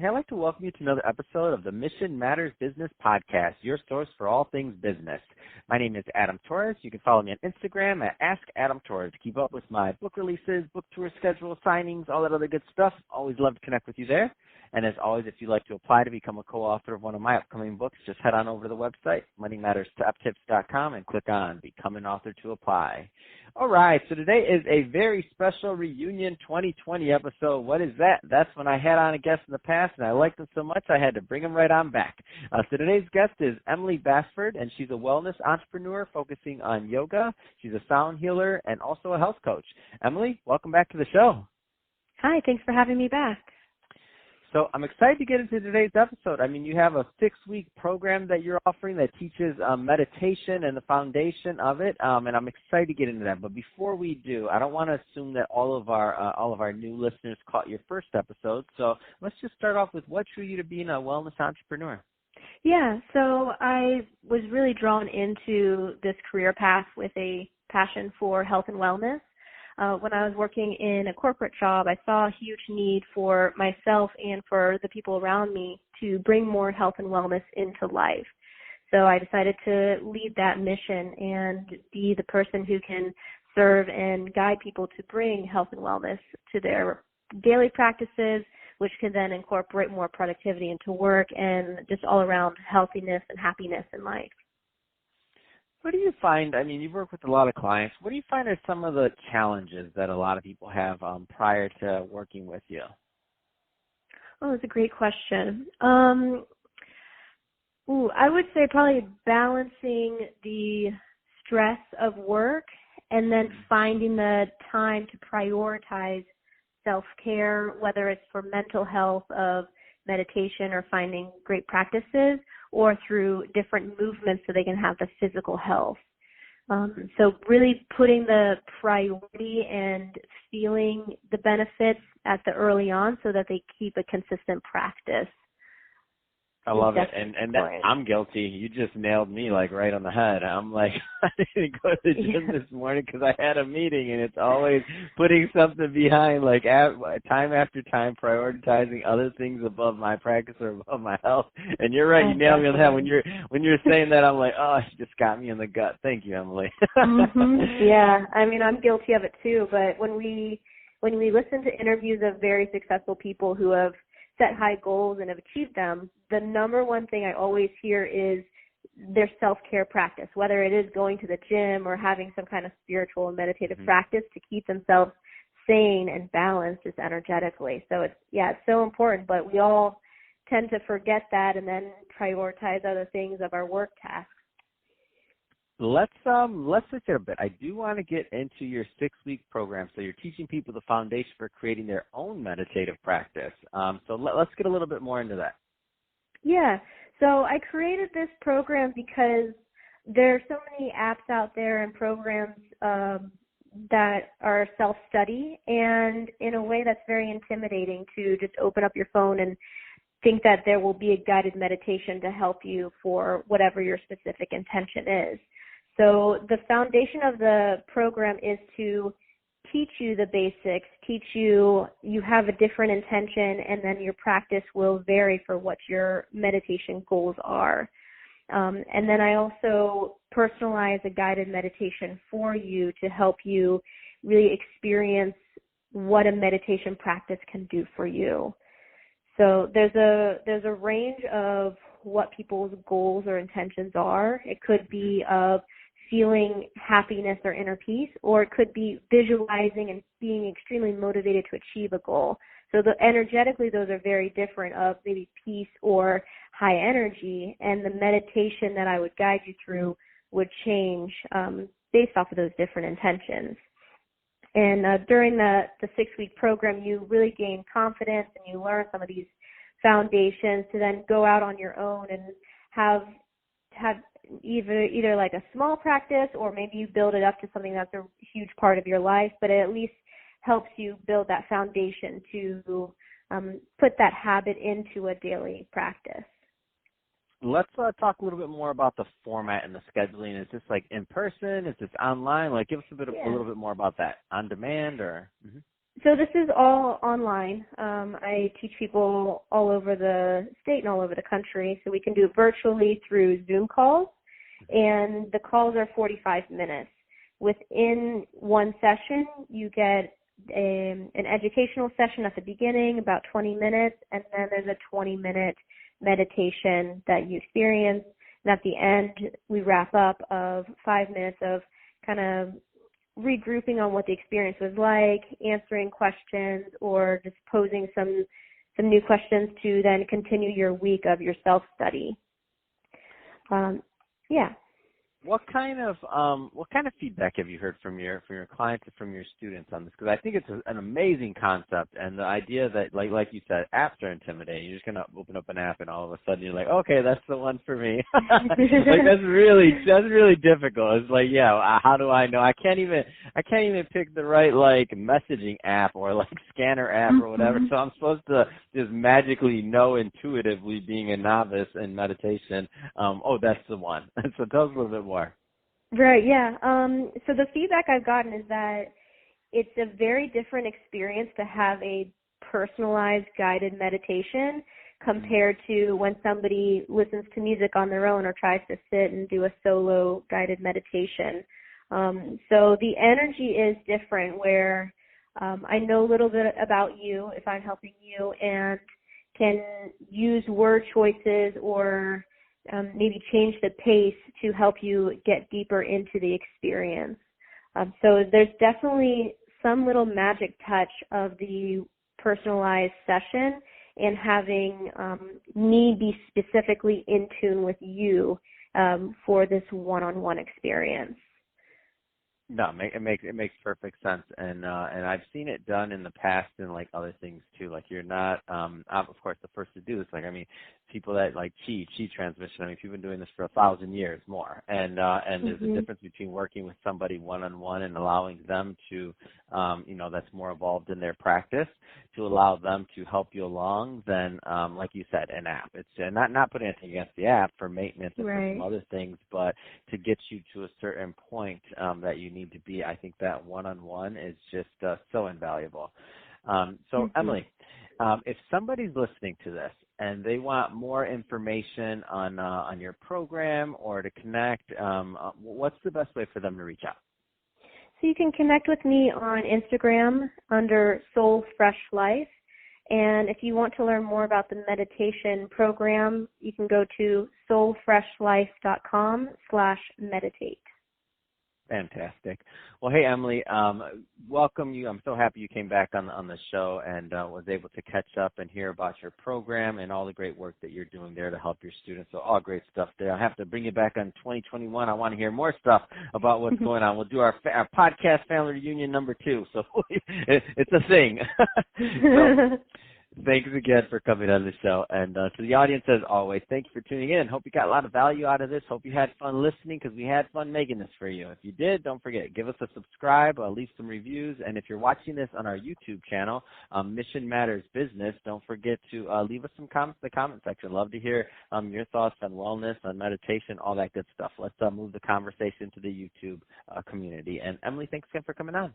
Hey, I'd like to welcome you to another episode of the Mission Matters Business Podcast, your source for all things business. My name is Adam Torres. You can follow me on Instagram at AskAdamTorres to keep up with my book releases, book tour schedule, signings, all that other good stuff. Always love to connect with you there. And as always, if you'd like to apply to become a co-author of one of my upcoming books, just head on over to the website, moneymatterstoptips.com, and click on Become an Author to apply. All right, so today is a very special reunion 2020 episode. What is that? That's when I had on a guest in the past, and I liked them so much I had to bring them right on back. So today's guest is Emily Basford, and she's a wellness entrepreneur focusing on yoga. She's a sound healer and also a health coach. Emily, welcome back to the show. Hi, thanks for having me back. So I'm excited to get into today's episode. I mean, you have a 6-week program that you're offering that teaches meditation and the foundation of it, and I'm excited to get into that. But before we do, I don't want to assume that all of our new listeners caught your first episode. So let's just start off with what drew you to being a wellness entrepreneur. Yeah, so I was really drawn into this career path with a passion for health and wellness. When I was working in a corporate job, I saw a huge need for myself and for the people around me to bring more health and wellness into life. So I decided to lead that mission and be the person who can serve and guide people to bring health and wellness to their daily practices, which can then incorporate more productivity into work and just all around healthiness and happiness in life. What do you find, I mean, you've worked with a lot of clients. What do you find are some of the challenges that a lot of people have prior to working with you? Oh, that's a great question. I would say probably balancing the stress of work and then finding the time to prioritize self-care, whether it's for mental health of meditation or finding great practices, or through different movements so they can have the physical health. So really putting the priority and feeling the benefits at the early on so that they keep a consistent practice. I love it. And that, I'm guilty. You just nailed me like right on the head. I'm like, I didn't go to the gym this morning because I had a meeting, and it's always putting something behind, like time after time, prioritizing other things above my practice or above my health. And you're right. You nailed me on the head. When you're saying that, I'm like, oh, she just got me in the gut. Thank you, Emily. Yeah. I mean, I'm guilty of it too. But when we listen to interviews of very successful people who have set high goals and have achieved them, the number one thing I always hear is their self-care practice, whether it is going to the gym or having some kind of spiritual and meditative practice to keep themselves sane and balanced just energetically. So it's so important, but we all tend to forget that and then prioritize other things of our work tasks. Let's switch it a bit. I do want to get into your 6-week program. So you're teaching people the foundation for creating their own meditative practice. So let's get a little bit more into that. Yeah. So I created this program because there are so many apps out there and programs that are self-study, and in a way that's very intimidating to just open up your phone and think that there will be a guided meditation to help you for whatever your specific intention is. So the foundation of the program is to teach you the basics, you have a different intention, and then your practice will vary for what your meditation goals are. And then I also personalize a guided meditation for you to help you really experience what a meditation practice can do for you. So there's a range of what people's goals or intentions are. It could be of feeling happiness or inner peace, or it could be visualizing and being extremely motivated to achieve a goal. So energetically, those are very different of maybe peace or high energy, and the meditation that I would guide you through would change based off of those different intentions. And during the 6-week program, you really gain confidence and you learn some of these foundations to then go out on your own and have either like a small practice, or maybe you build it up to something that's a huge part of your life, but it at least helps you build that foundation to put that habit into a daily practice. Let's talk a little bit more about the format and the scheduling. Is this like in person? Is this online? Like, give us a little bit more about that. On demand or? Mm-hmm. So this is all online. I teach people all over the state and all over the country, so we can do it virtually through Zoom calls, and the calls are 45 minutes. Within one session, you get an educational session at the beginning, about 20 minutes, and then there's a 20-minute meditation that you experience, and at the end, we wrap up of 5 minutes of kind of regrouping on what the experience was like, answering questions, or just posing some new questions to then continue your week of your self-study. Yeah. What kind of feedback have you heard from your clients and from your students on this? Because I think it's an amazing concept, and the idea that like you said, apps are intimidating. You're just gonna open up an app, and all of a sudden you're like, okay, that's the one for me. Like that's really difficult. It's like, yeah, how do I know? I can't even pick the right like messaging app or like scanner app or whatever. So I'm supposed to just magically know intuitively, being a novice in meditation. Oh, that's the one. So tell us a little bit more. Right, yeah. So the feedback I've gotten is that it's a very different experience to have a personalized guided meditation compared to when somebody listens to music on their own or tries to sit and do a solo guided meditation. So the energy is different where I know a little bit about you if I'm helping you and can use word choices or maybe change the pace to help you get deeper into the experience. So there's definitely some little magic touch of the personalized session and having me be specifically in tune with you for this one-on-one experience. No, it makes perfect sense, and I've seen it done in the past in like other things too. Like you're not, I'm of course the first to do this. Like I mean, people that like chi transmission. I mean, people have been doing this for 1,000 years more, and there's a difference between working with somebody one-on-one and allowing them to, that's more evolved in their practice, to allow them to help you along than, like you said, an app. It's not putting anything against the app for maintenance and for some other things, but to get you to a certain point that you need to be. I think that one-on-one is just so invaluable. So Emily, if somebody's listening to this and they want more information on your program or to connect, what's the best way for them to reach out? So you can connect with me on Instagram under Soul Fresh Life. And if you want to learn more about the meditation program, you can go to soulfreshlife.com/meditate. Fantastic. Well, hey, Emily, welcome you. I'm so happy you came back on the show and was able to catch up and hear about your program and all the great work that you're doing there to help your students. So all great stuff there. I'll have to bring you back on 2021. I want to hear more stuff about what's going on. We'll do our podcast family reunion number 2. So it's a thing. So, thanks again for coming on the show. And to the audience, as always, thank you for tuning in. Hope you got a lot of value out of this. Hope you had fun listening because we had fun making this for you. If you did, don't forget, give us a subscribe, leave some reviews. And if you're watching this on our YouTube channel, Mission Matters Business, don't forget to leave us some comments in the comment section. Love to hear your thoughts on wellness, on meditation, all that good stuff. Let's move the conversation to the YouTube community. And Emily, thanks again for coming on.